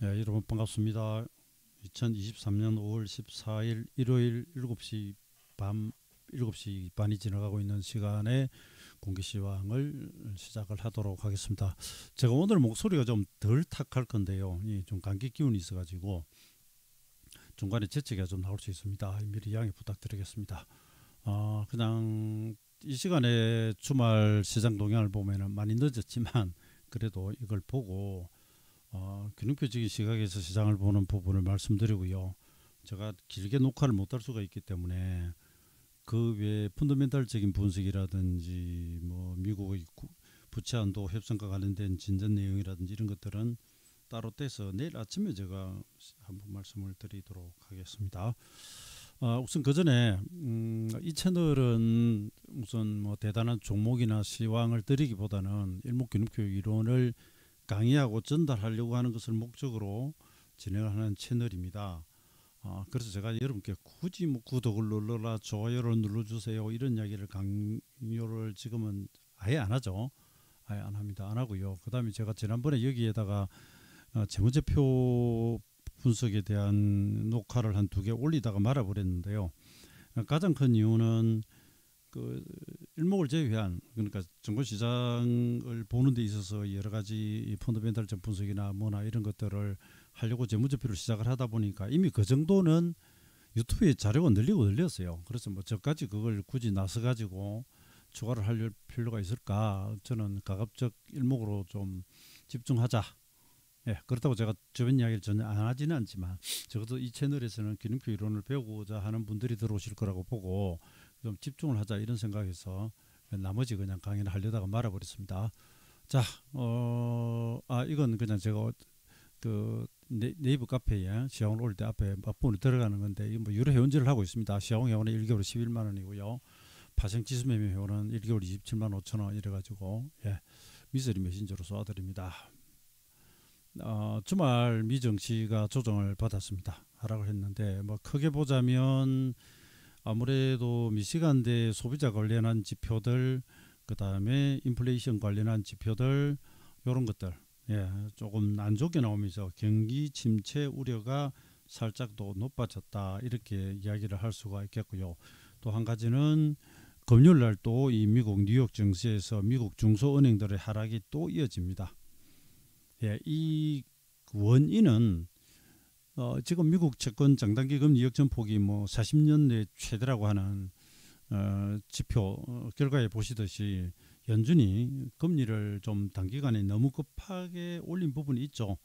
예, 여러분 반갑습니다. 2023년 5월 14일 일요일 7시 밤 7시 반이 지나가고 있는 시간에 공기시황을 시작을 하도록 하겠습니다. 제가 오늘 목소리가 좀 덜 탁할 건데요. 좀 감기 기운이 있어가지고 중간에 재채기가 좀 나올 수 있습니다. 미리 양해 부탁드리겠습니다. 그냥 이 시간에 주말 시장 동향을 보면은 많이 늦었지만 그래도 이걸 보고 균형표적인 시각에서 시장을 보는 부분을 말씀드리고요. 제가 길게 녹화를 못할 수가 있기 때문에 그 외에 펀더멘탈적인 분석이라든지 뭐 미국의 부채 한도 협상과 관련된 진전 내용이라든지 이런 것들은 따로 떼서 내일 아침에 제가 한번 말씀을 드리도록 하겠습니다. 우선 그 전에 이 채널은 우선 뭐 대단한 종목이나 시황을 드리기보다는 일목균형표 이론을 강의하고 전달하려고 하는 것을 목적으로 진행하는 채널입니다. 그래서 제가 여러분께 굳이 뭐 구독을 눌러라, 좋아요를 눌러주세요 이런 이야기를 강요를 지금은 아예 안 하죠. 아예 안 합니다. 안 하고요. 그 다음에 제가 지난번에 여기에다가 재무제표 분석에 대한 녹화를 한 2개 올리다가 말아버렸는데요. 가장 큰 이유는 그 일목을 제외한, 그러니까 정보시장을 보는 데 있어서 여러 가지 펀더멘탈적 분석이나 뭐나 이런 것들을 하려고 재무제표를 시작을 하다 보니까 이미 그 정도는 유튜브에 자료가 늘렸어요. 그래서 뭐 저까지 그걸 굳이 나서 가지고 추가를 할 필요가 있을까? 저는 가급적 일목으로 좀 집중하자. 예, 그렇다고 제가 주변 이야기를 전혀 안 하지는 않지만 적어도 이 채널에서는 기능표 이론을 배우고자 하는 분들이 들어오실 거라고 보고 좀 집중을 하자 이런 생각에서 나머지 그냥 강의를 하려다가 말아버렸습니다. 자, 이건 그냥 제가 그 네이버 카페에 시황을 올 때 앞에 막본을 들어가는 건데 이거 뭐 유료 회원제를 하고 있습니다. 시황 회원은 1개월 11만 원이고요. 파생 지수 매매 회원은 1개월 27만 5천 원 이래가지고 미스터리 메신저로 쏘아드립니다. 주말 미증시가 조정을 받았습니다. 하락을 했는데 뭐 크게 보자면 아무래도 미시간대 소비자 관련한 지표들, 그 다음에 인플레이션 관련한 지표들 이런 것들 조금 안 좋게 나오면서 경기 침체 우려가 살짝 더 높아졌다 이렇게 이야기를 할 수가 있겠고요. 또 한 가지는 금요일 날 또 이 미국 뉴욕 증시에서 미국 중소은행들의 하락이 또 이어집니다. 이 원인은 지금 미국 채권 장단기 금리 역전 폭이 뭐 40년 내 최대라고 하는 지표 결과에 보시듯이 연준이 금리를 좀 단기간에 너무 급하게 올린 부분이 있죠.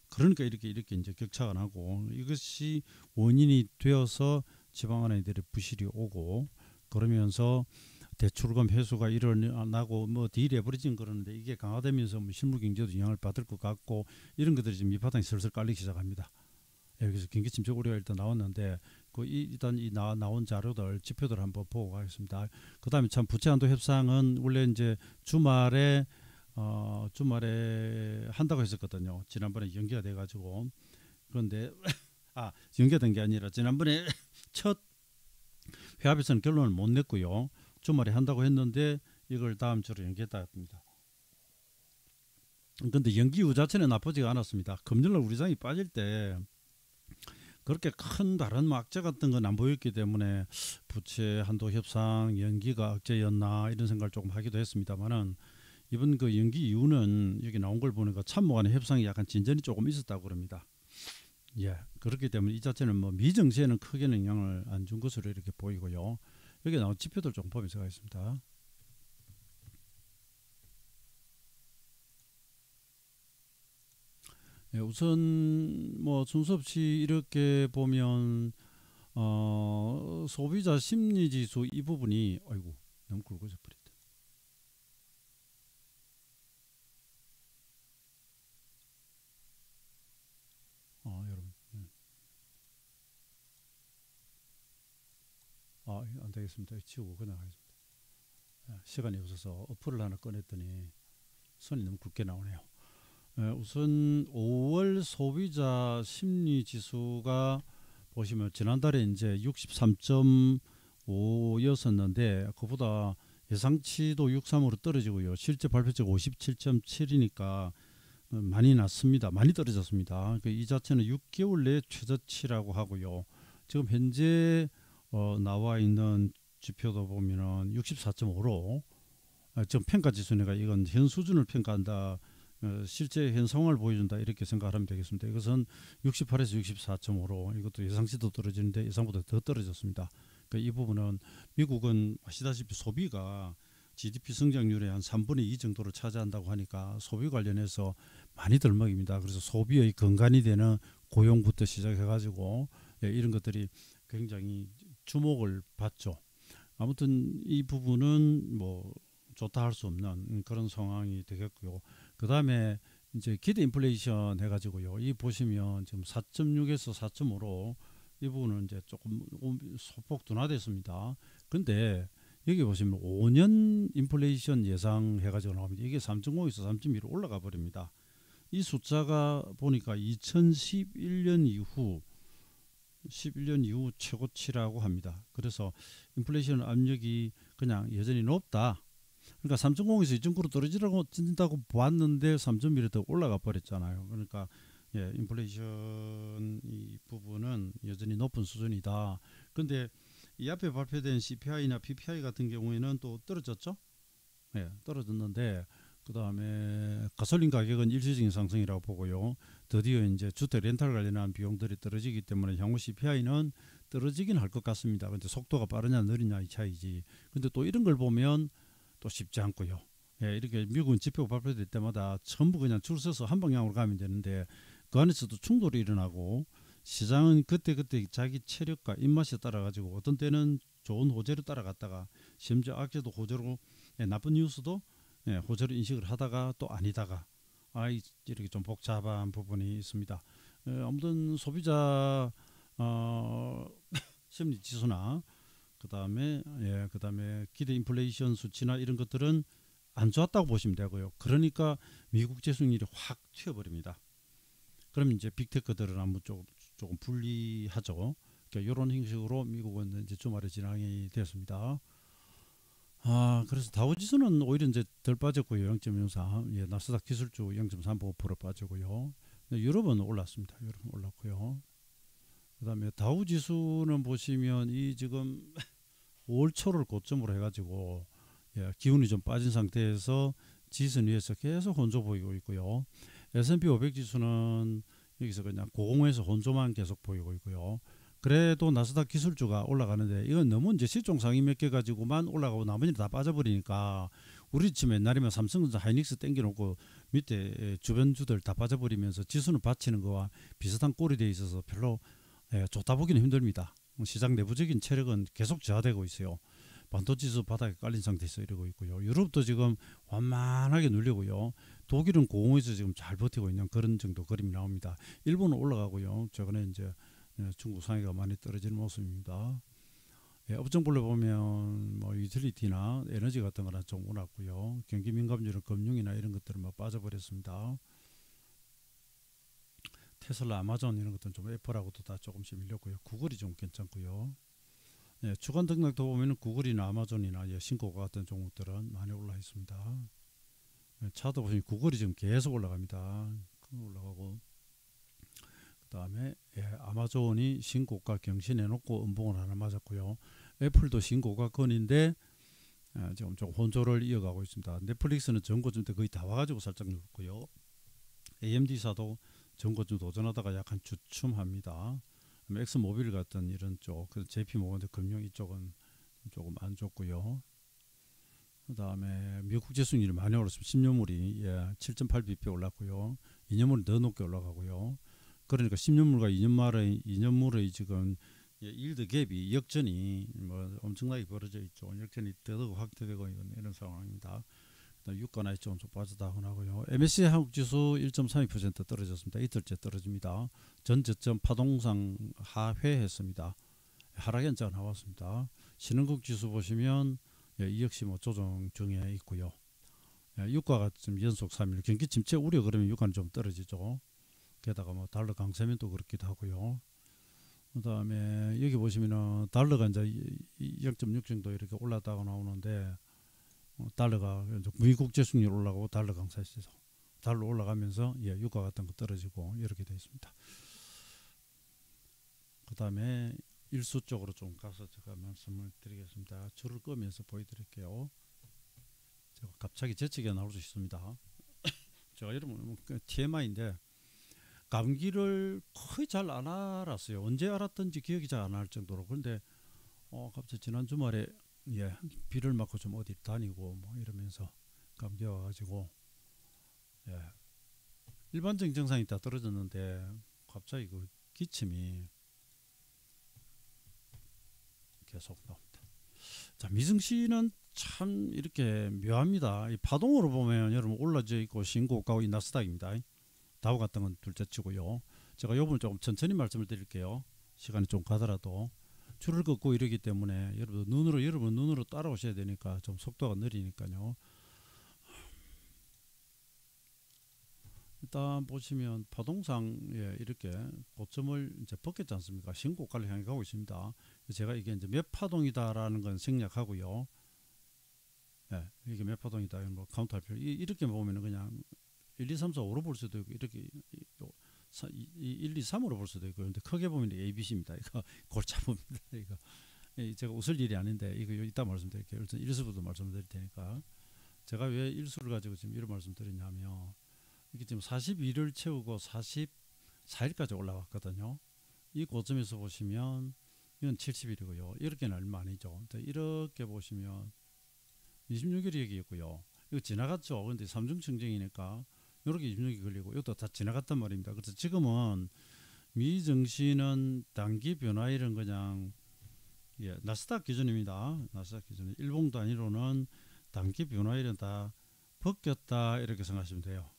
그러니까 이렇게 이제 격차가 나고 이것이 원인이 되어서 지방은행들의 부실이 오고 그러면서 대출금 회수가 일어나고 뭐 디레버리징 그러는데 이게 강화되면서 뭐 실물 경제도 영향을 받을 것 같고 이런 것들이 지금 밑바닥에 슬슬 깔리기 시작합니다. 여기서 경기 침체 우려가 일단 나왔는데 일단 나온 자료들 지표들 한번 보고 가겠습니다. 그다음에 참 부채 한도 협상은 원래 이제 주말에 한다고 했었거든요. 지난번에 연기가 돼가지고 그런데 연기된 게 아니라 지난번에 첫 회합에서는 결론을 못 냈고요. 주말에 한다고 했는데 이걸 다음 주로 연기했다 합니다. 근데 연기 이후 자체는 나쁘지가 않았습니다. 금요일날 우리 장이 빠질 때 그렇게 큰 다른 악재 같은 건 안 보였기 때문에 부채 한도 협상 연기가 악재였나 이런 생각을 조금 하기도 했습니다만은 이번 그 연기 이유는 여기 나온 걸 보니까 참모 간의 협상이 약간 진전이 조금 있었다고 그럽니다. 그렇기 때문에 이 자체는 뭐 미증시에는 크게는 영향을 안 준 것으로 이렇게 보이고요. 여기 나온 지표들 좀 보면서 가겠습니다. 우선 뭐 순서 없이 이렇게 보면 소비자 심리지수 이 부분이 아이고 너무 굵어져 버렸다. 여러분 안 되겠습니다. 치우고 그냥 하겠습니다. 시간이 없어서 어플을 하나 꺼냈더니 선이 너무 굵게 나오네요. 우선 5월 소비자 심리 지수가 보시면 지난달에 이제 63.5였었는데 그보다 예상치도 63으로 떨어지고요. 실제 발표치가 57.7이니까 많이 낮습니다. 많이 떨어졌습니다. 이 자체는 6개월 내 최저치라고 하고요. 지금 현재 나와 있는 지표도 보면은 64.5로 지금 평가 지수니까 이건 현 수준을 평가한다. 실제 현 상황을 보여준다 이렇게 생각하면 되겠습니다. 이것은 68에서 64.5로 이것도 예상치도 떨어지는데 예상보다 더 떨어졌습니다. 이 부분은 미국은 아시다시피 소비가 GDP 성장률의 한 3분의 2 정도를 차지한다고 하니까 소비 관련해서 많이 들먹입니다. 그래서 소비의 근간이 되는 고용부터 시작해가지고 이런 것들이 굉장히 주목을 받죠. 아무튼 이 부분은 뭐 좋다 할 수 없는 그런 상황이 되겠고요. 그 다음에 이제 기대 인플레이션 해가지고요. 이 보시면 지금 4.6에서 4.5로 이 부분은 이제 조금 소폭 둔화됐습니다. 근데 여기 보시면 5년 인플레이션 예상해가지고 나옵니다. 이게 3.5에서 3.2로 올라가 버립니다. 이 숫자가 보니까 2011년 이후 11년 이후 최고치라고 합니다. 그래서 인플레이션 압력이 그냥 여전히 높다. 그러니까 3.0에서 2.9로 떨어진다고 봤는데 3.1에 더 올라가 버렸잖아요. 그러니까 인플레이션 이 부분은 여전히 높은 수준이다. 근데 이 앞에 발표된 CPI나 PPI 같은 경우에는 또 떨어졌죠. 떨어졌는데 그 다음에 가솔린 가격은 일시적인 상승이라고 보고요. 드디어 이제 주택 렌탈 관련한 비용들이 떨어지기 때문에 향후 CPI는 떨어지긴 할 것 같습니다. 근데 속도가 빠르냐 느리냐 이 차이지. 근데 또 이런 걸 보면 또 쉽지 않고요. 이렇게 미국은 지표 발표될 때마다 전부 그냥 줄 서서 한 방향으로 가면 되는데 그 안에서도 충돌이 일어나고 시장은 그때그때 자기 체력과 입맛에 따라 가지고 어떤 때는 좋은 호재로 따라갔다가 심지어 악재도 호재로 나쁜 뉴스도 호재로 인식을 하다가 또 아니다가 이렇게 좀 복잡한 부분이 있습니다. 아무튼 소비자 심리 지수나 그다음에 기대 인플레이션 수치나 이런 것들은 안 좋았다고 보시면 되고요. 그러니까 미국 재수익률이 확 튀어버립니다. 그럼 이제 빅테크들은 한번 조금 불리하죠. 그러니까 이런 형식으로 미국은 이제 주말에 진행이 됐습니다. 그래서 다우지수는 오히려 이제 덜 빠졌고요. 0.03. 나스닥 기술주 0.35% 빠지고요. 유럽은 올랐습니다. 유럽은 올랐고요. 그다음에 다우지수는 보시면 이 지금 5월 초를 고점으로 해가지고 기운이 좀 빠진 상태에서 지선 위에서 계속 혼조 보이고 있고요. S&P 500 지수는 여기서 그냥 고공에서 혼조만 계속 보이고 있고요. 그래도 나스닥 기술주가 올라가는데 이건 너무 이제 실종 상위 몇 개 가지고만 올라가고 나머지는 다 빠져버리니까 우리 지금 옛날이면 삼성전자 하이닉스 땡겨놓고 밑에 주변주들 다 빠져버리면서 지수는 받치는 거와 비슷한 꼴이 돼 있어서 별로 좋다 보기는 힘듭니다. 시장 내부적인 체력은 계속 저하되고 있어요. 반도지수 바닥에 깔린 상태에서 이러고 있고요. 유럽도 지금 완만하게 눌리고요. 독일은 고공에서 지금 잘 버티고 있는 그런 정도 그림이 나옵니다. 일본은 올라가고요. 최근에 이제 중국 상해가 많이 떨어지는 모습입니다. 업종별로 보면 뭐 유틸리티나 에너지 같은 거는 좀 올랐고요. 경기 민감주는 금융이나 이런 것들은 막 빠져버렸습니다. 테슬라, 아마존 이런 것들은 좀 애플하고도 다 조금씩 밀렸고요. 구글이 좀 괜찮고요. 주간 등락도 보면 구글이나 아마존이나 신고가 같은 종목들은 많이 올라 있습니다. 차도 보시면 구글이 지금 계속 올라갑니다. 올라가고 그다음에 아마존이 신고가 경신해놓고 음봉을 하나 맞았고요. 애플도 신고가 건인데 지금 좀 혼조를 이어가고 있습니다. 넷플릭스는 전고점 때 거의 다 와가지고 살짝 누웠고요. AMD사도 전고점 도전하다가 약간 주춤합니다. 엑스모빌 같은 이런 쪽, JP모건 금융 이쪽은 조금 안 좋고요. 그다음에 미국 지수율이 많이 올랐습니다. 10년물이 7.8bp 올랐고요. 2년물이 더 높게 올라가고요. 그러니까 10년물과 2년물의 지금 일드 갭이 역전이 뭐 엄청나게 벌어져 있죠. 역전이 더더욱 확대되고 있는 이런 상황입니다. 유가나 이쪽은 좀 빠져나가고요. MSCI 한국 지수 1.32% 떨어졌습니다. 이틀째 떨어집니다. 전 저점 파동상 하회했습니다. 하락 현자가 나왔습니다. 신흥국 지수 보시면 이 역시 뭐 조정 중에 있고요. 유가가 좀 연속 3일 경기 침체 우려 그러면 유가는 좀 떨어지죠. 게다가 뭐 달러 강세면 또 그렇기도 하고요. 그다음에 여기 보시면은 달러가 이제 0.6 정도 이렇게 올랐다가 나오는데 달러가 미국 재수익률 올라가고 달러 강세에서 달러 올라가면서 예, 유가 같은 거 떨어지고 이렇게 되어 있습니다. 그 다음에 일수 쪽으로 좀 가서 제가 말씀을 드리겠습니다. 줄을 끄면서 보여드릴게요. 제가 갑자기 재채기가 나올 수 있습니다. 제가 여러분 TMI인데 감기를 거의 잘 안 알았어요. 언제 알았던지 기억이 잘 안 날 정도로. 그런데 갑자기 지난 주말에 예, 비를 맞고 좀 어디 다니고 뭐 이러면서 감기 와가지고 예, 일반적인 증상이 다 떨어졌는데 갑자기 그 기침이 계속 나옵니다. 자, 미증시는 참 이렇게 묘합니다. 이 파동으로 보면 여러분 올라져 있고 신고가의 나스닥입니다. 다우 같은 건 둘째치고요. 제가 요번에 조금 천천히 말씀을 드릴게요. 시간이 좀 가더라도 줄을 긋고 이러기 때문에 여러분 눈으로 따라오셔야 되니까 좀 속도가 느리니까요. 일단 보시면 파동상 예, 이렇게 고점을 이제 벗겼지 않습니까? 신고가를 향해 가고 있습니다. 제가 이게 이제 몇 파동이다라는 건 생략하고요. 예, 이게 몇 파동이다 뭐 카운트할 필요. 이렇게 보면은 그냥 1, 2, 3, 4, 5로 볼 수도 있고 이렇게 1, 2, 3으로 볼 수도 있고. 근데 크게 보면 ABC입니다. 이거 골치 아픕니다. 이거 제가 웃을 일이 아닌데 이거 이따 말씀드릴게요. 일단 일수부터 말씀드릴 테니까. 제가 왜 일수를 가지고 지금 이런 말씀드리냐면 이게 지금 42를 채우고 44일까지 올라왔거든요. 이 고점에서 보시면 이건 70일이고요. 이렇게는 얼마 아니죠. 이렇게 보시면 26일이 여기 있고요. 이거 지나갔죠. 근데 삼중증정이니까 이렇게 26일이 걸리고 이것도 다 지나갔단 말입니다. 그래서 지금은 미증시는 단기 변화일은 그냥 예, 나스닥 기준입니다. 나스닥 기준. 일봉 단위로는 단기 변화일은 다 벗겼다 이렇게 생각하시면 돼요.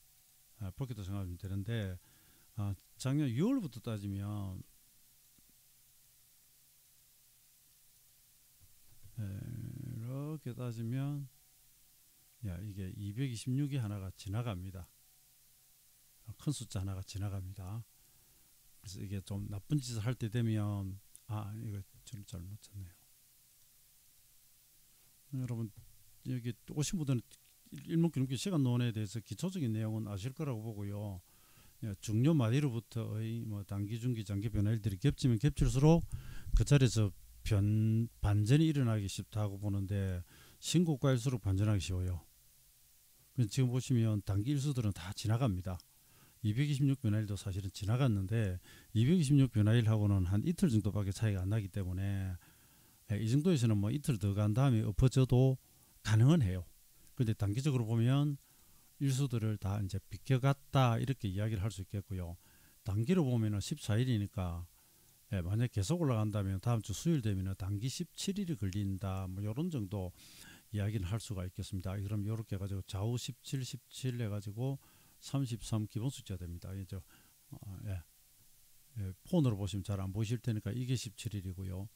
벗겼다 생각하면 되는데 작년 6월부터 따지면 이렇게 따지면 야, 이게 226이 하나가 지나갑니다. 큰 숫자 하나가 지나갑니다. 그래서 이게 좀 나쁜 짓을 할 때 되면 이거 좀 잘못 쳤네요. 여러분 여기 오신 분들은 일목균기 시간론에 대해서 기초적인 내용은 아실 거라고 보고요. 중요 마디로부터의 뭐 단기, 중기, 장기 변화일들이 겹치면 겹칠수록 그 자리에서 반전이 일어나기 쉽다고 보는데 신고가일수록 반전하기 쉬워요. 지금 보시면 단기 일수들은 다 지나갑니다. 226 변화일도 사실은 지나갔는데 226 변화일하고는 한 이틀 정도밖에 차이가 안 나기 때문에 이 정도에서는 뭐 이틀 더 간 다음에 엎어져도 가능은 해요. 근데 단기적으로 보면 일수들을 다 이제 비껴갔다 이렇게 이야기를 할 수 있겠고요. 단기로 보면은 14일이니까 만약 계속 올라간다면 다음 주 수요일 되면 단기 17일이 걸린다 뭐 이런 정도 이야기는 할 수가 있겠습니다. 그럼 이렇게 해가지고 좌우 17, 17 해가지고 33 기본 숫자 됩니다. 이제 폰으로 보시면 잘 안 보이실 테니까 이게 17일이고요.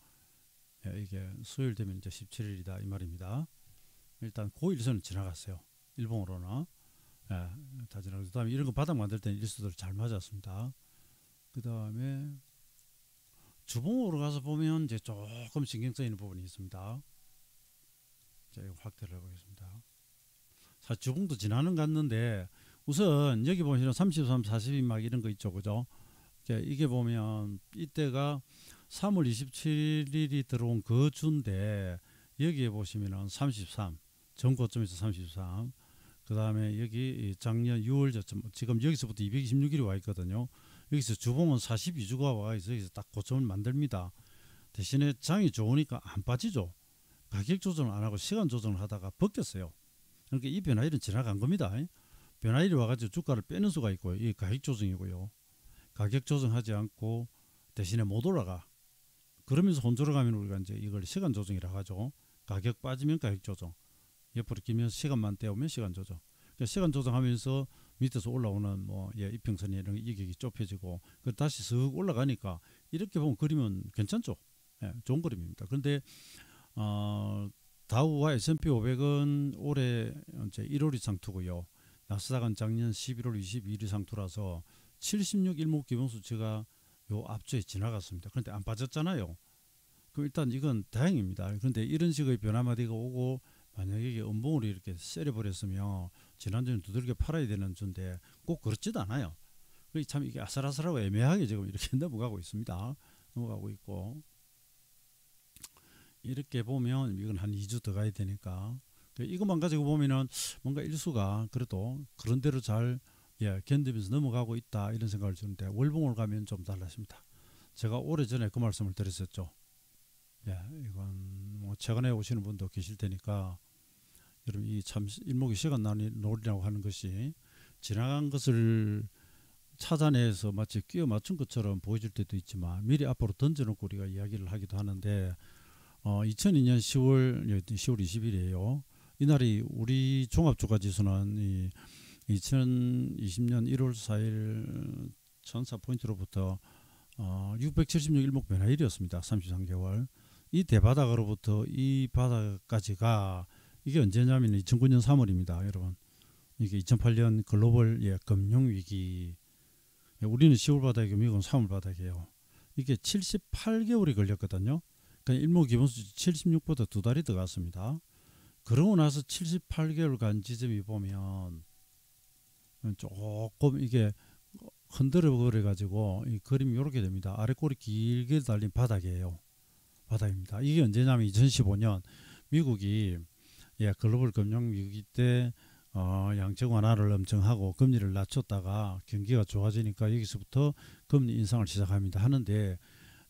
이게 수요일 되면 이제 17일이다 이 말입니다. 일단 고일선은 지나갔어요. 일봉으로는 다 지나가고 그다음에 이런 거 바닥 만들 때는 일수들 잘 맞았습니다. 그 다음에 주봉으로 가서 보면 이제 조금 신경 쓰이는 부분이 있습니다. 자, 이거 확대를 해보겠습니다. 사실 주봉도 지나는 것 같는데 우선 여기 보시면 33, 42 막 이런 거 있죠, 그죠? 이게 보면 이때가 3월 27일이 들어온 그 주인데 여기에 보시면은 33 전고점에서 33. 그 다음에 여기 작년 6월 저점 지금 여기서부터 226일이 와 있거든요. 여기서 주봉은 42주가 와 있어 여기서 딱 고점을 만듭니다. 대신에 장이 좋으니까 안 빠지죠. 가격 조정을 안 하고 시간 조정을 하다가 벗겼어요. 그러니까 이 변화일은 지나간 겁니다. 변화일이 와가지고 주가를 빼는 수가 있고요. 이 가격 조정이고요. 가격 조정하지 않고 대신에 못 올라가. 그러면서 혼조로 가면 우리가 이제 이걸 시간 조정이라고 하죠. 가격 빠지면 가격 조정. 옆으로 끼면 시간만 떼우면 시간 조정. 그러니까 시간 조정하면서 밑에서 올라오는 뭐 이평선이 이런 이격이 좁혀지고 그 다시 쓱 올라가니까 이렇게 보면 그림은 괜찮죠. 좋은 그림입니다. 그런데 다우와 S&P 500은 올해 이제 1월이 상투고요. 나스닥은 작년 11월 22일이 상투라서 76 일목 기본 수치가 요 앞주에 지나갔습니다. 그런데 안 빠졌잖아요. 그럼 일단 이건 다행입니다. 그런데 이런 식의 변화마디가 오고 만약에 이게 음봉으로 이렇게 세려버렸으면 지난주는 두들겨 팔아야 되는 주인데 꼭 그렇지도 않아요. 참 이게 아슬아슬하고 애매하게 지금 이렇게 넘어가고 있습니다. 넘어가고 있고 이렇게 보면 이건 한 2주 더 가야 되니까 이것만 가지고 보면은 뭔가 일수가 그래도 그런 대로 잘 견디면서 넘어가고 있다 이런 생각을 주는데 월봉을 가면 좀 달라집니다. 제가 오래전에 그 말씀을 드렸었죠. 이건 뭐 최근에 오시는 분도 계실 테니까 여러분 이 참 일목이 시간 놀이라고 하는 것이 지나간 것을 찾아내서 마치 끼워 맞춘 것처럼 보여줄 때도 있지만 미리 앞으로 던져놓고 우리가 이야기를 하기도 하는데 2002년 10월 20일이에요. 이날이 우리 종합주가지수는 2020년 1월 4일 1400포인트로부터 676 일목 변화일이었습니다. 33개월. 이 대바닥으로부터 이 바닥까지가 이게 언제냐면 2009년 3월입니다. 여러분. 이게 2008년 글로벌 금융위기. 우리는 10월 바닥이고 미국은 3월 바닥이에요. 이게 78개월이 걸렸거든요. 그러니까 일목기본수치 76보다 2달이 더 갔습니다. 그러고 나서 78개월간 지점이 보면 조금 이게 흔들어 버려 가지고 이 그림이 이렇게 됩니다. 아래 꼬리 길게 달린 바닥이에요. 바닥입니다. 이게 언제냐면 2015년 미국이 글로벌 금융 위기 때 양적 완화를 엄청 하고 금리를 낮췄다가 경기가 좋아지니까 여기서부터 금리 인상을 시작합니다. 하는데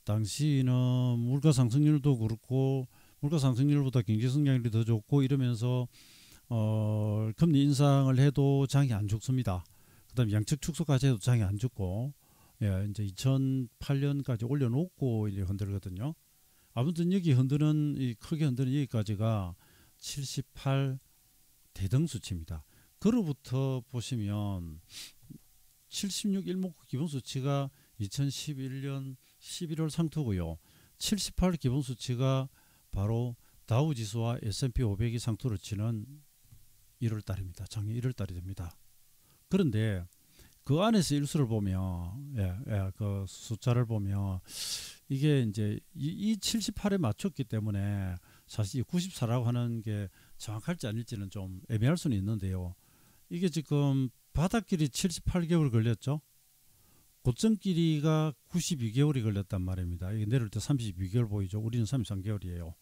당시는 물가 상승률도 그렇고 물가 상승률보다 경제 성장률이 더 좋고 이러면서 금리 인상을 해도 장이 안 죽습니다. 그다음 양적 축소까지 해도 장이 안 죽고 이제 2008년까지 올려놓고 이제 흔들거든요. 아무튼 여기 크게 흔드는 여기까지가 78 대등수치입니다. 그로부터 보시면 76 일목 기본수치가 2011년 11월 상투고요. 78 기본수치가 바로 다우지수와 S&P 500이 상투를 치는 1월달입니다. 작년 1월달이 됩니다. 그런데 그 안에서 일수를 보면 그 숫자를 보면 이게 이제 이 78에 맞췄기 때문에 사실 94라고 하는 게 정확할지 아닐지는 좀 애매할 수는 있는데요. 이게 지금 바닥길이 78개월 걸렸죠. 고점 길이가 92개월이 걸렸단 말입니다. 이게 내려올 때 32개월 보이죠. 우리는 33개월이에요.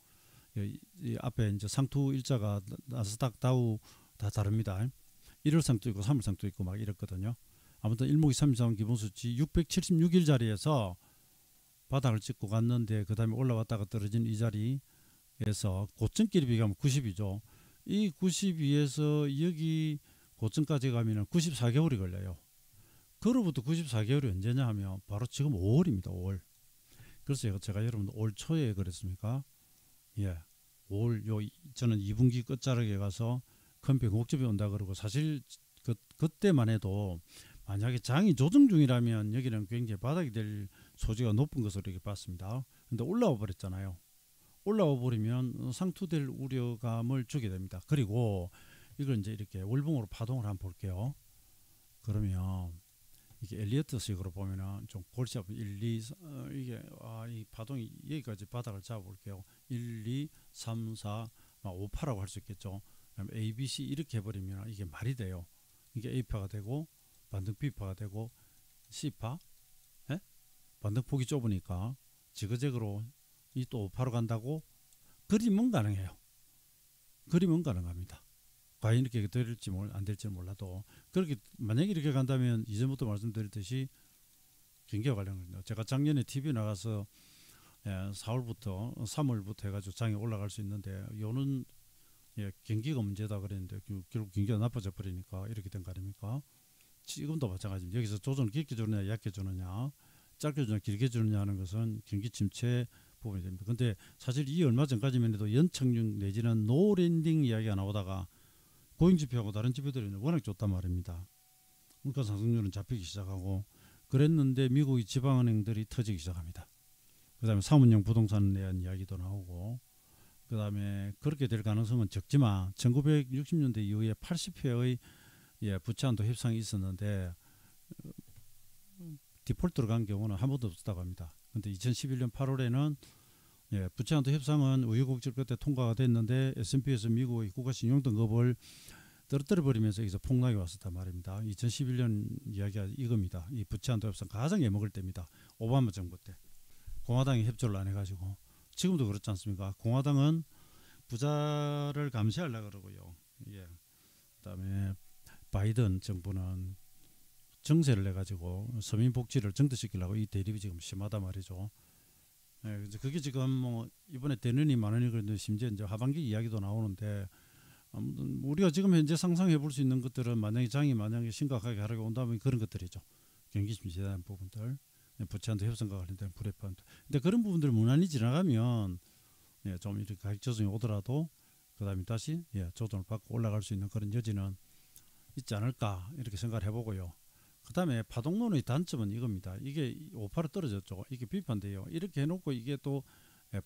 이 앞에 이제 상투 일자가 나스닥 다우 다 다릅니다. 1월 상투 있고 3월 상투 있고 막 이랬거든요. 아무튼 일목이 33 기본수치 676일 자리에서 바닥을 찍고 갔는데 그 다음에 올라왔다가 떨어진 이 자리에서 고점끼리 비교하면 90이죠. 이 92에서 여기 고점까지 가면 94개월이 걸려요. 그로부터 94개월이 언제냐 하면 바로 지금 5월입니다. 5월. 그래서 제가 여러분 올 초에 그랬습니까? 5월 저는 2분기 끝자락에 가서 컴퓨터 공급집이 온다 그러고 사실 그때만 해도 만약에 장이 조정 중이라면 여기는 굉장히 바닥이 될 소지가 높은 것으로 이렇게 봤습니다. 근데 올라와 버렸잖아요. 올라와 버리면 상투될 우려감을 주게 됩니다. 그리고 이걸 이제 이렇게 월봉으로 파동을 한번 볼게요. 그러면 이게 엘리어트식으로 보면은 좀 골치 아픈 1, 2, 이게 이 파동이 여기까지 바닥을 잡아볼게요. 1, 2, 3, 4, 5, 8라고 할 수 있겠죠. 그다음 A, B, C 이렇게 해버리면 이게 말이 돼요. 이게 A파가 되고 반등 B파가 되고 C파, 반등폭이 좁으니까 지그재그로 이 또 5파로 간다고 그림은 가능해요. 그림은 가능합니다. 과연 이렇게 될지 안 될지 몰라도 그렇게 만약에 이렇게 간다면 이전부터 말씀드렸듯이 경기와 관련합니다. 제가 작년에 TV 나가서 4월부터 3월부터 해가지고 장이 올라갈 수 있는데 요는 경기가 문제다 그랬는데 결국 경기가 나빠져 버리니까 이렇게 된 거 아닙니까? 지금도 마찬가지입니다. 여기서 조정을 깊게 주느냐 얕게 주느냐 짧게 주느냐 길게 주느냐 하는 것은 경기 침체 부분이 됩니다. 근데 사실 이 얼마 전까지만 해도 연착륙 내지는 노랜딩 이야기가 나오다가 고용지표하고 다른 지표들이 워낙 좋단 말입니다. 물가 상승률은 잡히기 시작하고 그랬는데 미국의 지방은행들이 터지기 시작합니다. 그 다음에 사문용 부동산에 대한 이야기도 나오고 그 다음에 그렇게 될 가능성은 적지만 1960년대 이후에 80회의 부채한도 협상이 있었는데 디폴트로 간 경우는 한 번도 없었다고 합니다. 근데 2011년 8월에는 예, 부채한도 협상은 우여곡절 끝에 통과가 됐는데 S&P에서 미국의 국가 신용 등급을 떨어뜨려 버리면서 여기서 폭락이 왔었단 말입니다. 2011년 이야기가 이겁니다. 이 부채한도 협상 가장 애먹을 때입니다. 오바마 정부 때 공화당이 협조를 안 해가지고 지금도 그렇지 않습니까? 공화당은 부자를 감시하려고 그러고요. 예. 그다음에 바이든 정부는 정세를 해가지고 서민 복지를 정대시키려고 이 대립이 지금 심하다 말이죠. 예, 그게 지금 뭐 이번에 대선이 많으니 그런데 심지어 이제 하반기 이야기도 나오는데 아무튼 우리가 지금 현재 상상해 볼 수 있는 것들은 만약에 심각하게 하락이 온다면 그런 것들이죠. 경기 침체된 부분들, 부채한도 협상과 관련된 불협화음. 근데 그런 부분들 무난히 지나가면 예, 좀 이렇게 가격 조정이 오더라도 그다음에 다시 예, 조정을 받고 올라갈 수 있는 그런 여지는 있지 않을까 이렇게 생각을 해보고요. 그다음에 파동론의 단점은 이겁니다. 이게 5%로 떨어졌죠. 이게 비판돼요. 이렇게 해놓고 이게 또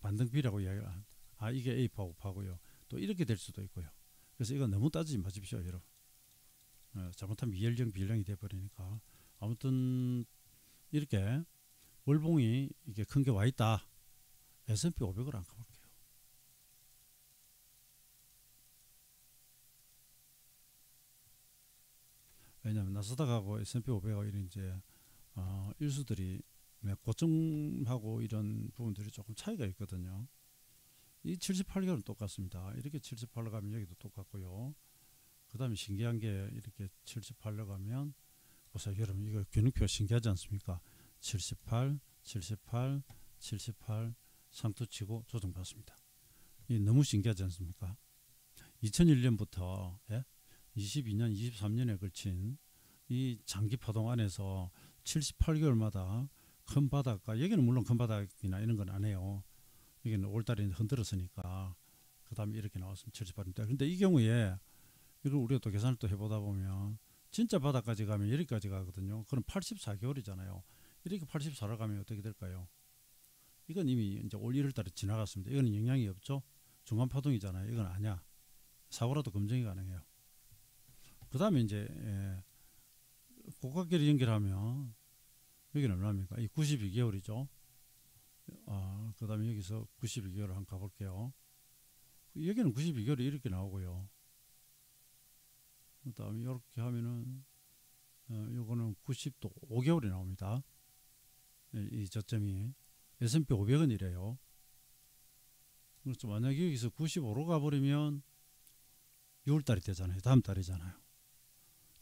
반등비라고 이야기를 합니다. 아 이게 A파고 파고요. 또 이렇게 될 수도 있고요. 그래서 이거 너무 따지지 마십시오, 여러분. 잘못하면 이열령 비열령이 돼버리니까 아무튼 이렇게 월봉이 이게 큰 게 와 있다. S&P 500을 안 가볼게요. 왜냐하면 나스닥하고 S&P 500하고 이런 이제 일수들이 고점하고 이런 부분들이 조금 차이가 있거든요. 이 78개월은 똑같습니다. 이렇게 78로 가면 여기도 똑같고요. 그 다음에 신기한 게 이렇게 78로 가면 보세요. 여러분 이거 균형표 신기하지 않습니까? 78, 78, 78 상투치고 조정받습니다. 이 너무 신기하지 않습니까? 2001년부터 예? 22년, 23년에 걸친 이 장기 파동 안에서 78개월마다 큰 바닥과 여기는 물론 큰 바닥이나 이런 건 안 해요. 여기는 올달에 흔들었으니까 그 다음에 이렇게 나왔으면 78입니다. 그런데 이 경우에 이걸 우리가 또 계산을 또 해보다 보면 진짜 바닥까지 가면 여기까지 가거든요. 그럼 84개월이잖아요. 이렇게 84로 가면 어떻게 될까요? 이건 이미 이제 올 1월달에 지나갔습니다. 이거는 영향이 없죠. 중간 파동이잖아요. 이건 아니야. 사고라도 검증이 가능해요. 그 다음에 이제 고가계를 연결하면 여기는 얼마입니까? 이 92개월이죠. 그 다음에 여기서 92개월을 한번 가볼게요. 여기는 92개월이 이렇게 나오고요. 그 다음에 이렇게 하면은 요거는 90도 5개월이 나옵니다. 이 저점이 S&P 500은 이래요. 그렇죠. 만약에 여기서 95로 가버리면 6월달이 되잖아요. 다음 달이잖아요.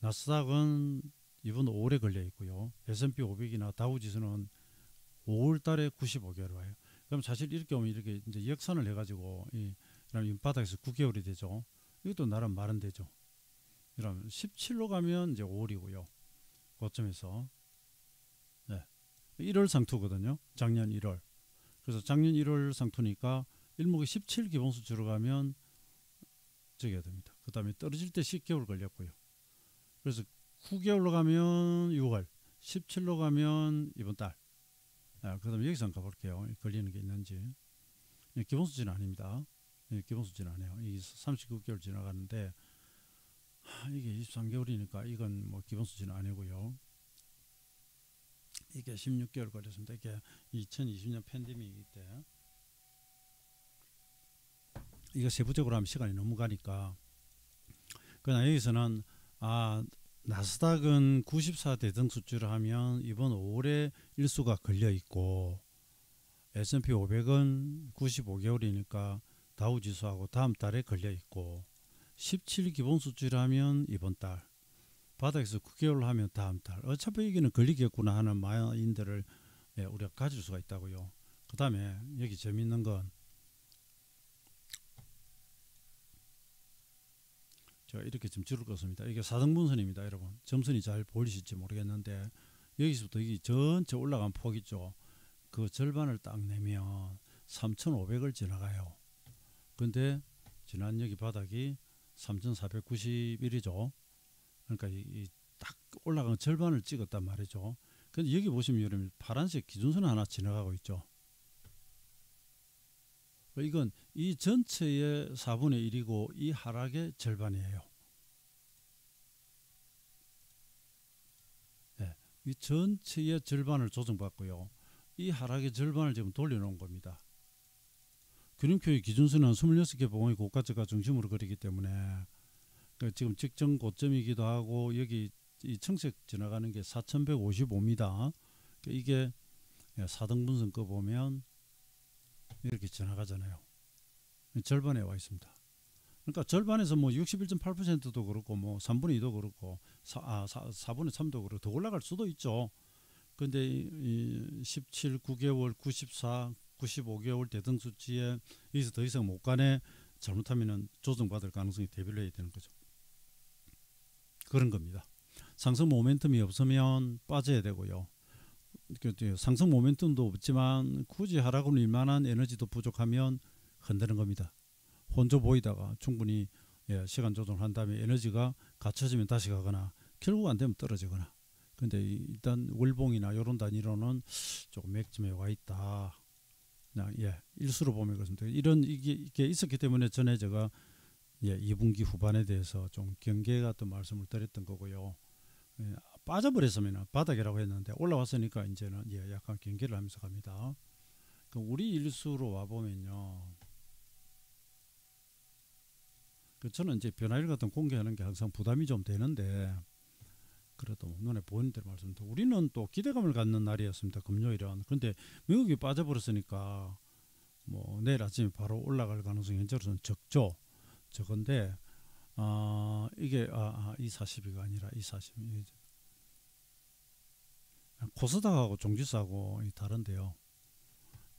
나스닥은 이번 5월에 걸려 있고요. S&P 500이나 다우지수는 5월달에 95개월 와요. 그럼 사실 이렇게 오면 이렇게 이제 역산을 해가지고 그럼 바닥에서 9개월이 되죠. 이것도 나름 말은 되죠. 그럼 17로 가면 이제 5월이고요. 고점에서 1월 상투거든요. 작년 1월. 그래서 작년 1월 상투니까 일목이 17 기본수치로 가면 저기가 됩니다. 그 다음에 떨어질 때 10개월 걸렸고요. 그래서 9개월로 가면 6월, 17로 가면 이번 달. 그 다음에 여기서 한번 가볼게요. 걸리는 게 있는지. 기본수치는 아닙니다. 기본수치는 아니에요. 이게 39개월 지나가는데 이게 23개월이니까 이건 뭐 기본수치는 아니고요. 이게 16개월 걸렸습니다. 이게 2020년 팬데믹 때 이거 세부적으로 하면 시간이 너무 가니까 그러나 여기서는 나스닥은 94 대등 수치를 하면 이번 5월에 일수가 걸려 있고 S&P 500은 95개월이니까 다우 지수하고 다음 달에 걸려 있고 17 기본 수치를 하면 이번 달 바닥에서 9개월 하면 다음 달 어차피 여기는 걸리겠구나 하는 마인드를 우리가 가질 수가 있다고요. 그 다음에 여기 재밌는 건 제가 이렇게 좀 줄을 껐습니다. 이게 4등분선입니다. 여러분 점선이 잘 보이실지 모르겠는데 여기서부터 여기 전체 올라간 폭 있죠. 그 절반을 딱 내면 3,500을 지나가요. 근데 지난 여기 바닥이 3,491이죠. 그러니까 이 딱 올라간 절반을 찍었단 말이죠. 근데 여기 보시면 여러분 파란색 기준선 하나 지나가고 있죠. 이건 이 전체의 4분의 1이고 이 하락의 절반이에요. 이 전체의 절반을 조정받고요. 이 하락의 절반을 지금 돌려놓은 겁니다. 균형표의 기준선은 26개 봉의 고가저가 중심으로 그리기 때문에 지금 직전 고점이기도 하고 여기 이 청색 지나가는 게 4155m. 이게 4등분선 거 보면 이렇게 지나가잖아요. 절반에 와 있습니다. 그러니까 절반에서 뭐 61.8%도 그렇고 뭐 3분의 2도 그렇고 4분의 3도 그렇고 더 올라갈 수도 있죠. 근데 이 17, 9개월, 94, 95개월 대등 수치에 여기서 더 이상 못 가네. 잘못하면 조정받을 가능성이 대비를 해야 되는 거죠. 그런 겁니다. 상승 모멘텀이 없으면 빠져야 되고요. 상승 모멘텀도 없지만 굳이 하락으로 일만한 에너지도 부족하면 흔드는 겁니다. 혼조 보이다가 충분히 시간 조정을 한 다음에 에너지가 갖춰지면 다시 가거나 결국 안 되면 떨어지거나. 근데 일단 월봉이나 이런 단위로는 조금 맥점에 와 있다. 그냥 일수로 보면 그렇습니다. 이런 이게 있었기 때문에 전에 제가 2분기 후반에 대해서 좀 경계가 또 말씀을 드렸던 거고요. 빠져버렸으면 바닥이라고 했는데 올라왔으니까 이제는 약간 경계를 하면서 갑니다. 우리 일수로 와 보면요. 저는 이제 변화일 같은 공개하는 게 항상 부담이 좀 되는데 그래도 눈에 보이는 대로 말씀드립니다. 우리는 또 기대감을 갖는 날이었습니다. 금요일은. 그런데 미국이 빠져버렸으니까 뭐 내일 아침에 바로 올라갈 가능성이 현재로서는 적은데 이게 242가 아니라 240. 코스닥하고 종지사하고 다른데요.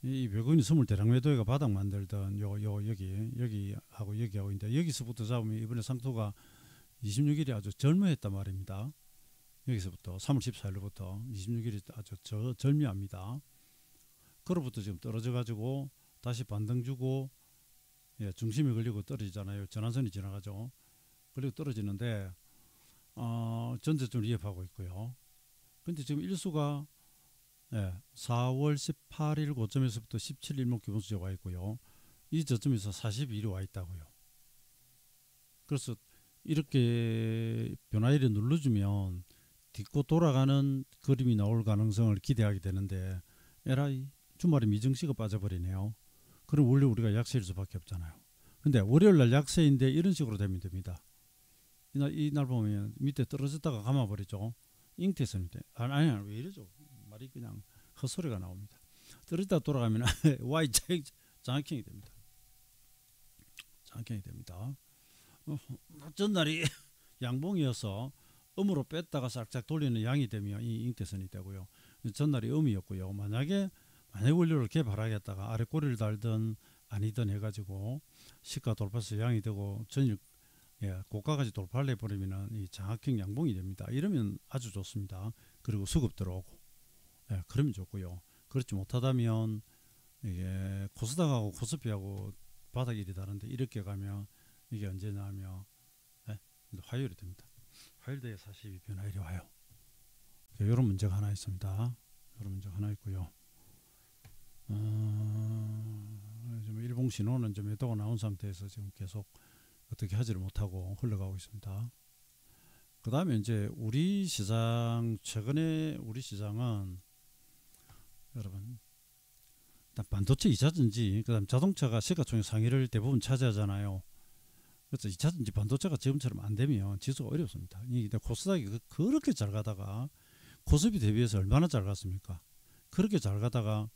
이 외국인이 선물 대량 매도회가 바닥 만들던 여기하고 여기하고 있는데 여기서부터 잡으면 이번에 상토가 26일이 아주 절묘했단 말입니다. 여기서부터 3월 14일부터 26일이 아주 절묘합니다. 그로부터 지금 떨어져 가지고 다시 반등 주고 중심이 걸리고 떨어지잖아요. 전환선이 지나가죠. 그리고 떨어지는데 전저점을 위협하고 있고요. 근데 지금 일수가 4월 18일 고점에서부터 17일 목 기본수지가 와 있고요. 이 저점에서 42일이 와 있다고요. 그래서 이렇게 변화일을 눌러주면 딛고 돌아가는 그림이 나올 가능성을 기대하게 되는데 에라이 주말에 미증시가 빠져버리네요. 그럼 원래 우리가 약세일 수밖에 없잖아요. 근데 월요일날 약세인데 이런 식으로 되면 됩니다. 이날 보면 밑에 떨어졌다가 감아버리죠. 잉태선인데 아니 왜 이러죠? 말이 그냥 헛소리가 나옵니다. 떨어졌다 돌아가면 Y 장악형이 됩니다. 장악형이 됩니다. 전날이 양봉이어서 음으로 뺐다가 살짝 돌리는 양이 되면 이 잉태선이 되고요. 전날이 음이었고요. 만약에 원료를 개발하겠다가 아래 꼬리를 달든 아니든 해가지고 시가 돌파해서 양이 되고 전일 고가까지 돌파를 해버리면 이 장악형 양봉이 됩니다. 이러면 아주 좋습니다. 그리고 수급 들어오고 그러면 좋고요. 그렇지 못하다면 이게 코스닥하고 코스피하고 바닥이 다른데 이렇게 가면 이게 언제나 하면 화요일이 됩니다. 화요일에 42 변화일이 와요. 이런 문제가 하나 있습니다. 이런 문제가 하나 있고요. 좀 일봉 신호는 좀 매도가 나온 상태에서 지금 계속 어떻게 하지를 못하고 흘러가고 있습니다. 그 다음에 이제 우리 시장 최근에 우리 시장은 여러분 일단 반도체 2차전지 그다음 자동차가 시가총액 상위를 대부분 차지하잖아요. 그래서 2차전지 반도체가 지금처럼 안 되면 지수가 어렵습니다. 근데 코스닥이 그렇게 잘 가다가 코스피 대비해서 얼마나 잘 갔습니까? 그렇게 잘 가다가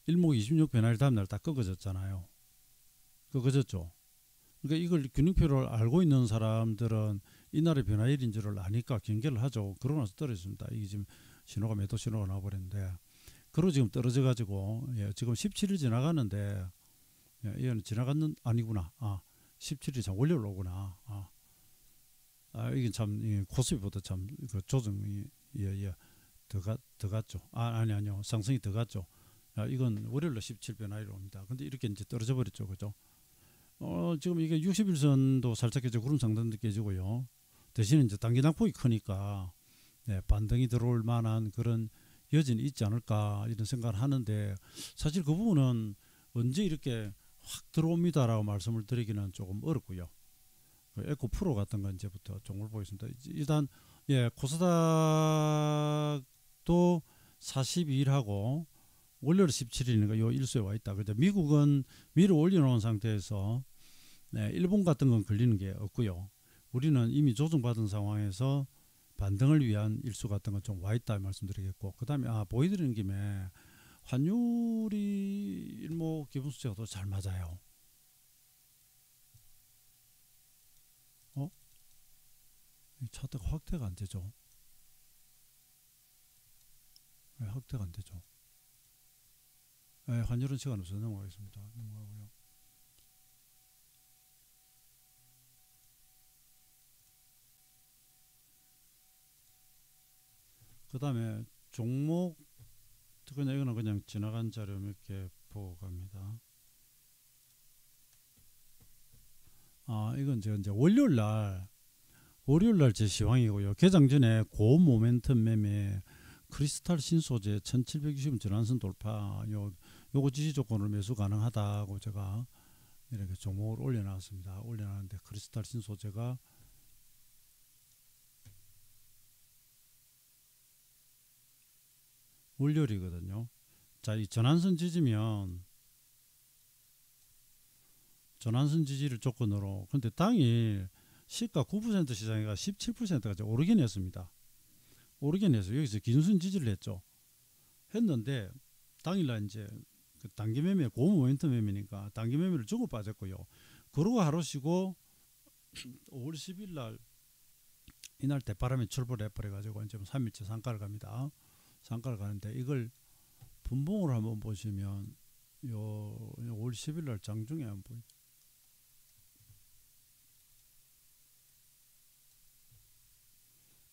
일목 26 변화일 다음날 딱 꺾어졌잖아요. 꺾어졌죠. 그러니까 이걸 균형표를 알고 있는 사람들은 이날의 변화일인 줄을 아니까 경계를 하죠. 그러고 나서 떨어졌습니다. 이게 지금 신호가 매도 신호가 나와버렸는데 그리고 지금 떨어져 가지고 지금 17일 지나가는데 이거는 지나갔는 아니구나. 17일이 참 월요일 오구나. 이게 참 코스피보다 참 그 조정이 더 갔죠. 아니요 상승이 더 갔죠. 이건 월요일로 17 변화일로 옵니다. 근데 이렇게 이제 떨어져 버렸죠, 그죠? 지금 이게 60일선도 살짝 깨지고 구름 상단도 깨지고요. 대신에 이제 단기 낙폭이 크니까 반등이 들어올 만한 그런 여진이 있지 않을까 이런 생각을 하는데 사실 그 부분은 언제 이렇게 확 들어옵니다라고 말씀을 드리기는 조금 어렵고요. 에코 프로 같은 건 이제부터 종을 보겠습니다. 일단 코스닥도 42일하고 월요일 17일이니까 요 일수에 와 있다. 그런데 미국은 미리 올려놓은 상태에서 네, 일본 같은 건 걸리는 게 없고요. 우리는 이미 조정받은 상황에서 반등을 위한 일수 같은 건 좀 와 있다 말씀드리겠고, 그 다음에 보여드리는 김에 환율이 일목 기분수치가 더 잘 맞아요. 이 차트가 확대가 안 되죠. 네, 확대가 안 되죠. 네, 환율은 시간 없어서 넘어가겠습니다. 넘어가고요. 그 다음에 종목, 그냥 이거는 그냥 지나간 자료 몇 개 보고 갑니다. 이건 제가 이제 월요일 날 제 시황이고요. 개장 전에 고모멘텀 매매 크리스탈 신소재 1720원 전환선 돌파 요거 지지 조건으로 매수 가능하다고 제가 이렇게 종목을 올려놨습니다. 올려놨는데 크리스탈 신소재가 월요일이거든요. 자, 이 전환선 지지면 전환선 지지를 조건으로, 근데 당일 시가 9% 시장이가 17%까지 오르긴 했습니다. 오르긴 해서 여기서 기준선 지지를 했는데 당일날 이제 그 단기 매매 고모멘텀 매매니까 단기 매매를 주고 빠졌고요. 그러고 하루 쉬고 5월 10일 날 이날 대바람이 출발해 버려 가지고 이제 3일째 상가를 갑니다. 상가를 가는데 이걸 분봉으로 한번 보시면 요 5월 10일 날 장중에 한번 보이죠.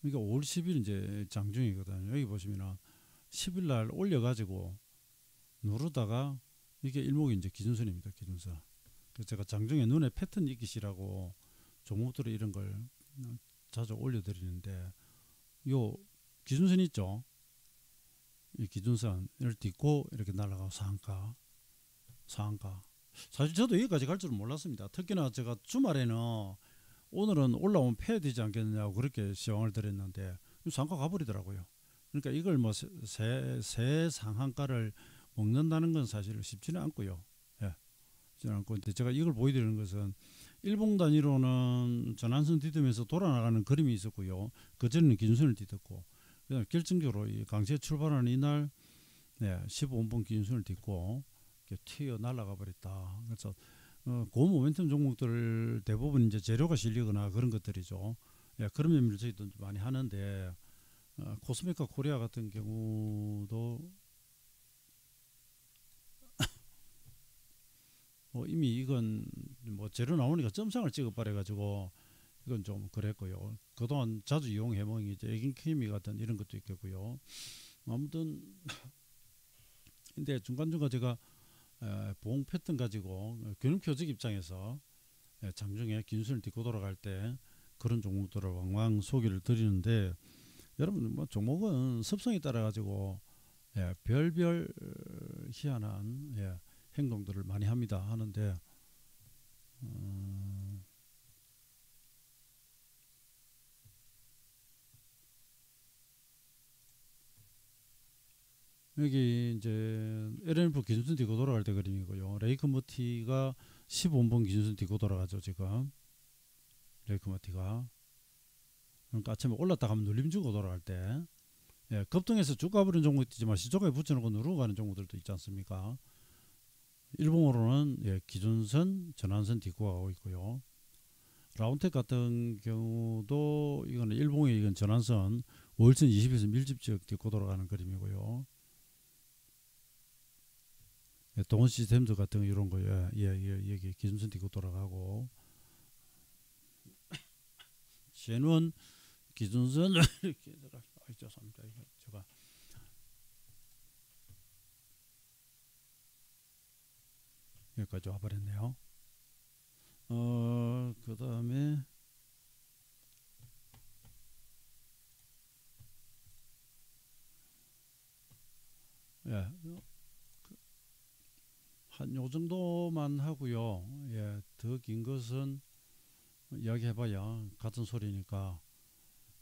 그러니까 5월 10일 이제 장중이거든요. 여기 보시면 10일 날 올려 가지고 누르다가 이게 일목이 이제 기준선입니다. 기준선. 그래서 제가 장중에 눈에 패턴 익히시라고 종목들을 이런 걸 자주 올려드리는데 요 기준선 있죠. 이 기준선을 딛고 이렇게 날아가고 상한가. 사실 저도 여기까지 갈 줄은 몰랐습니다. 특히나 제가 주말에는 오늘은 올라오면 패야 되지 않겠느냐고 그렇게 시황을 드렸는데 상한가 가버리더라고요. 그러니까 이걸 뭐 새 상한가를 먹는다는 건 사실 쉽지는 않고요. 예, 쉽지는 않고, 근데 제가 이걸 보여드리는 것은 일봉 단위로는 전환선 뒤듬면서 돌아나가는 그림이 있었고요. 그전에는 기준선을 뒤덮고, 그다음 결정적으로 이 강세 출발하는 이날 15분 기준선을 딛고 이렇게 튀어 날아가 버렸다. 그래서 고모멘텀 종목들 대부분 이제 재료가 실리거나 그런 것들이죠. 예, 그런 매매를 저희도 많이 하는데 코스메카 코리아 같은 경우도 이미 이건 뭐 재료 나오니까 점상을 찍어버려 가지고 이건 좀 그랬고요. 그동안 자주 이용해 먹은 이제 애긴케미 같은 이런 것도 있겠고요. 아무튼 근데 중간중간 제가 보험 패턴 가지고 교육표적 입장에서 장중에 긴순을 딛고 돌아갈 때 그런 종목들을 왕왕 소개를 드리는데, 여러분 뭐 종목은 습성에 따라 가지고 별별 희한한 행동들을 많이 합니다. 하는데 여기 이제 LNF 기준선 딛고 돌아갈 때 그림이고요. 레이크 머티가 15번 기준선 딛고 돌아가죠. 지금 레이크 머티가, 그러니까 아침에 올랐다 가면 눌림 주고 돌아갈 때 급등해서 쭉 가버리는 종목도 있지만 시초가에 붙여놓고 누르고 가는 종목들도 있지 않습니까? 일봉으로는 기준선 전환선 딛고 가고 있고요. 라운텍 같은 경우도 이거는 일봉의 이건 전환선 5일선 20에서 밀집 지역 딛고 돌아가는 그림이고요. 동원 시스템들 같은 이런 거 여기 기준선 딛고 돌아가고, 젠원 기준선 이렇게 죄송합니다. 제가 여기까지 와버렸네요. 그 다음에 한 요 정도만 하고요. 더 긴 것은 이야기해봐야 같은 소리니까.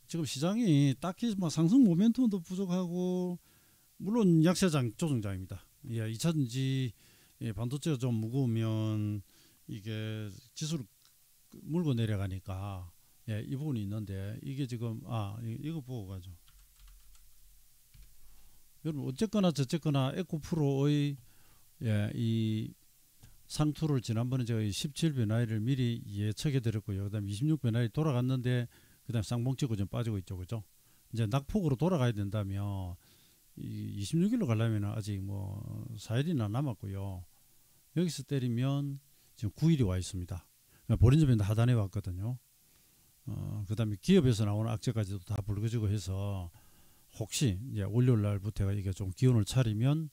지금 시장이 딱히 뭐 상승 모멘텀도 부족하고, 물론 약세장 조정장입니다. 예, 2차전지 반도체가 좀 무거우면 이게 지수를 물고 내려가니까 예, 이 부분이 있는데 이게 지금 이거 보고 가죠. 여러분 어쨌거나 저쨌거나 에코프로의 예, 이 상투를 지난번에 제가 17 변화일을 미리 예측해 드렸고요. 그다음 26 변화일이 돌아갔는데 그다음 쌍봉 찍고 좀 빠지고 있죠, 그죠? 이제 낙폭으로 돌아가야 된다면 이 26일로 가려면 아직 뭐 4일이나 남았고요. 여기서 때리면 지금 9일이 와 있습니다. 보린저 밴드 하단에 왔거든요. 그다음에 기업에서 나오는 악재까지도 다 불거지고 해서 혹시 이제 월요일 날부터 이게 좀 기운을 차리면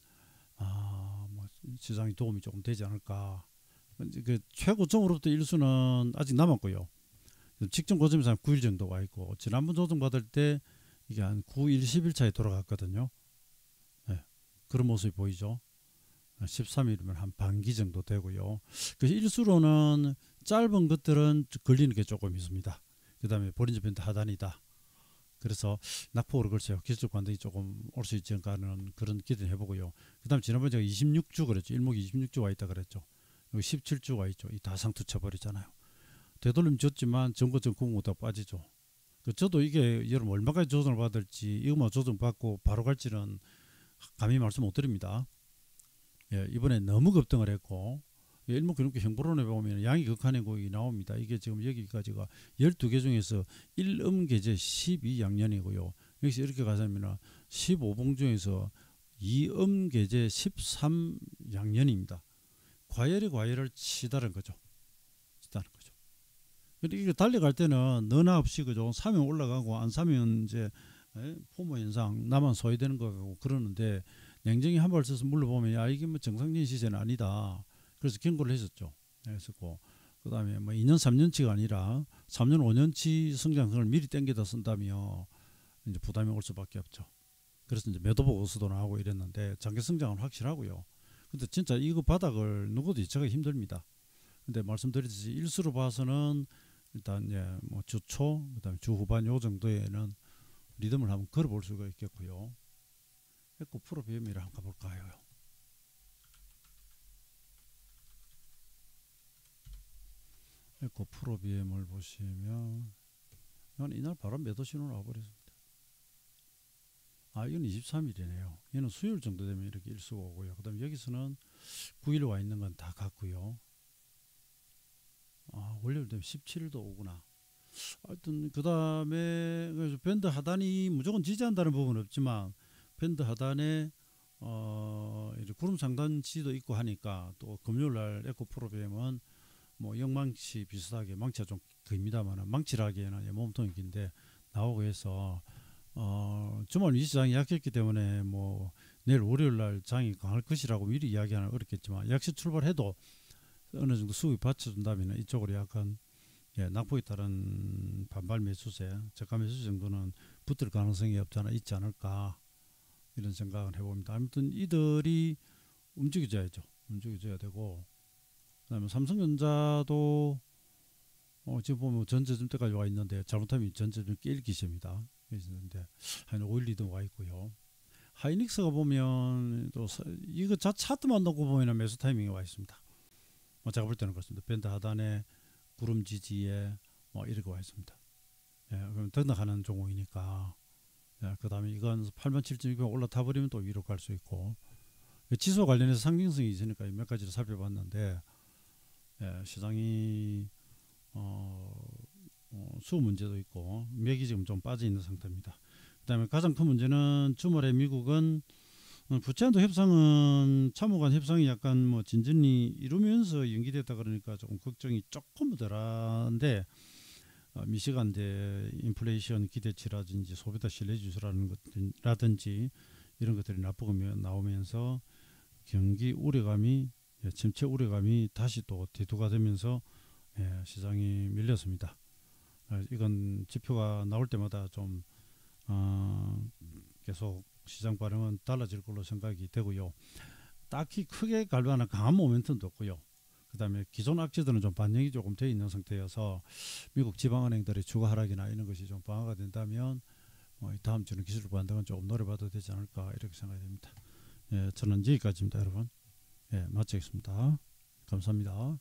뭐 시장이 도움이 조금 되지 않을까. 그 최고점으로부터 일수는 아직 남았고요. 직전 고점에서 한 9일 정도 와 있고 지난번 조정 받을 때 이게 한 9일 10일 차에 돌아갔거든요. 네, 그런 모습이 보이죠. 13일이면 한 반기 정도 되고요. 그래서 일수로는 짧은 것들은 걸리는 게 조금 있습니다. 그 다음에 보린저 밴드 하단이다. 그래서 낙폭으로 글쎄요 기술적 반등이 조금 올 수 있지 않을까는 그런 기대를 해보고요. 그 다음 지난번에 제가 26주 그랬죠. 일목이 26주 와 있다 그랬죠. 여기 17주 와 있죠. 이 다 상투 쳐버리잖아요. 되돌림 줬지만 전고점 구멍보다 빠지죠. 저도 이게 여러분 얼마까지 조정을 받을지 이것만 조정받고 바로 갈지는 감히 말씀 못 드립니다. 예, 이번에 너무 급등을 했고 일목균목교 형보론에 보면 양이 극한의 고익이 나옵니다. 이게 지금 여기까지가 12개 중에서 1음계제 12양년이고요. 여기서 이렇게 가자면 15봉 중에서 2음계제 13양년입니다. 과열이 과열을 치다는 거죠. 이게 달려갈 때는 너나 없이 그죠. 사면 올라가고 안 사면 이제 포모 현상 나만 소외되는 거고 그러는데 냉정히 한 발 써서 물러보면 야 이게 뭐 정상적인 시세는 아니다. 그래서 경고를 했었죠. 했었고 그다음에 뭐 2년 3년치가 아니라 3년 5년치 성장성을 미리 땡겨다 쓴다며 이제 부담이 올 수밖에 없죠. 그래서 이제 매도 보고서도 나오고 이랬는데 장기 성장은 확실하고요. 근데 진짜 이거 바닥을 누구도 예측하기 힘듭니다. 근데 말씀드렸듯이 일수로 봐서는 일단 뭐 주초 그다음에 주 후반 요 정도에는 리듬을 한번 걸어볼 수가 있겠고요. 에코 프로 BM이를 한번 가볼까요? 에코 프로 BM을 보시면 이건 이날 바로 매도 신호를 와버렸습니다. 이건 23일이네요. 얘는 수요일 정도 되면 이렇게 일수가 오고요. 그 다음에 여기서는 9일 와 있는 건 다 같고요. 월요일 되면 17일도 오구나. 하여튼 그 다음에 밴드 하단이 무조건 지지한다는 부분은 없지만 밴드 하단에 이제 구름 상단치도 있고 하니까 또 금요일날 에코 프로그램은 뭐 영망치 비슷하게 망치가 좀 깁니다만 망치라기에는 몸통이 긴데 나오고 해서 주말 이 시장이 약했기 때문에 뭐 내일 월요일날 장이 강할 것이라고 미리 이야기하는 어렵겠지만 약시 출발해도 어느 정도 수급이 받쳐준다면 이쪽으로 약간 낙폭에 따른 반발 매수세, 저가 매수 정도는 붙을 가능성이 없잖아 있지 않을까 이런 생각을 해봅니다. 아무튼 이들이 움직여줘야죠. 움직여줘야 되고 그다음에 삼성전자도 지금 보면 전저점 때까지 와 있는데 잘못하면 전저점 깰 기세입니다. 있는데 한 5일 리더 와 있고요. 하이닉스가 보면 또 이거 차트만 놓고 보면 매수 타이밍이 와 있습니다. 제가 볼 때는 그렇습니다. 밴드 하단에 구름 지지에 이렇게 와 있습니다. 그럼 등락하는 종목이니까 그 다음에 이건 87,600 올라타 버리면 또 위로 갈 수 있고 지수 관련해서 상징성이 있으니까 몇 가지를 살펴봤는데 시장이 수급 문제도 있고 맥이 지금 좀 빠져 있는 상태입니다. 그 다음에 가장 큰 문제는 주말에 미국은 부채한도 협상은 참호간 협상이 약간 뭐 진전이 이루면서 연기됐다 그러니까 조금 걱정이 조금 덜한데 미시간대 인플레이션 기대치라든지 소비자 신뢰지수라는 것라든지 이런 것들이 나쁘게 나오면서 경기 우려감이 침체 우려감이 다시 또 대두가 되면서 시장이 밀렸습니다. 이건 지표가 나올 때마다 좀 계속 시장 반응은 달라질 걸로 생각이 되고요. 딱히 크게 갈만한 강한 모멘텀도 없고요. 그 다음에 기존 악재들은 좀 반영이 조금 되어 있는 상태여서 미국 지방은행들의 주가 하락이나 이런 것이 좀 방어가 된다면 다음 주는 기술 반등은 조금 노려봐도 되지 않을까 이렇게 생각이 됩니다. 예, 저는 여기까지입니다, 여러분. 예, 마치겠습니다. 감사합니다.